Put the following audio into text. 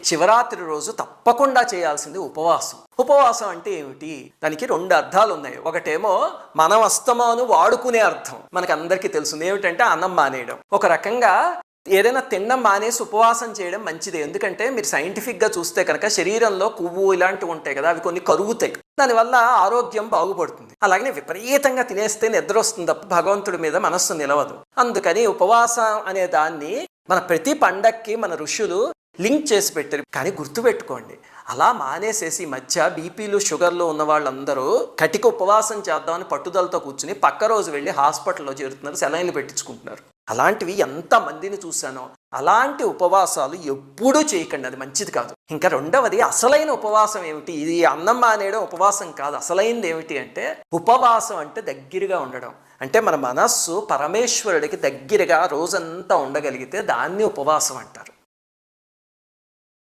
శివరాత్రి రోజు తప్పకుండా చేయాల్సింది ఉపవాసం. ఉపవాసం అంటే ఏమిటి? దానికి 2 అర్థాలు ఉన్నాయి. ఒకటేమో మనం అస్తమాను వాడుకునే అర్థం, మనకు అందరికీ తెలుసు ఏమిటంటే అన్నం మానేయడం. ఒక రకంగా ఏదైనా తినడం మానేసి ఉపవాసం చేయడం మంచిది. ఎందుకంటే మీరు సైంటిఫిక్గా చూస్తే కనుక శరీరంలో కొవ్వు ఇలాంటివి ఉంటాయి కదా, అవి కొన్ని కరుగుతాయి, దానివల్ల ఆరోగ్యం బాగుపడుతుంది. అలాగే విపరీతంగా తినేస్తే నిద్ర వస్తుంది తప్ప భగవంతుడి మీద మనస్సు నిలవదు. అందుకని ఉపవాసం అనే దాన్ని మన ప్రతి పండక్కి మన ఋషులు లింక్ చేసి పెట్టారు. కానీ గుర్తుపెట్టుకోండి, అలా మానేసేసి మధ్య బీపీలు షుగర్లు ఉన్న వాళ్ళందరూ కటిక ఉపవాసం చేద్దామని పట్టుదలతో కూర్చుని పక్క రోజు వెళ్ళి హాస్పిటల్లో చేరుతున్నారు, సెలైన్లు పెట్టించుకుంటున్నారు. అలాంటివి ఎంతమందిని చూశానో. అలాంటి ఉపవాసాలు ఎప్పుడూ చేయకండి, అది మంచిది కాదు. ఇంకా రెండవది, అసలైన ఉపవాసం ఏమిటి? ఇది అన్నం మానేయడం ఉపవాసం కాదు. అసలైనది ఏమిటి అంటే ఉపవాసం అంటే దగ్గరగా ఉండడం. అంటే మన మనస్సు పరమేశ్వరుడికి దగ్గరగా రోజంతా ఉండగలిగితే దాన్ని ఉపవాసం అంటారు.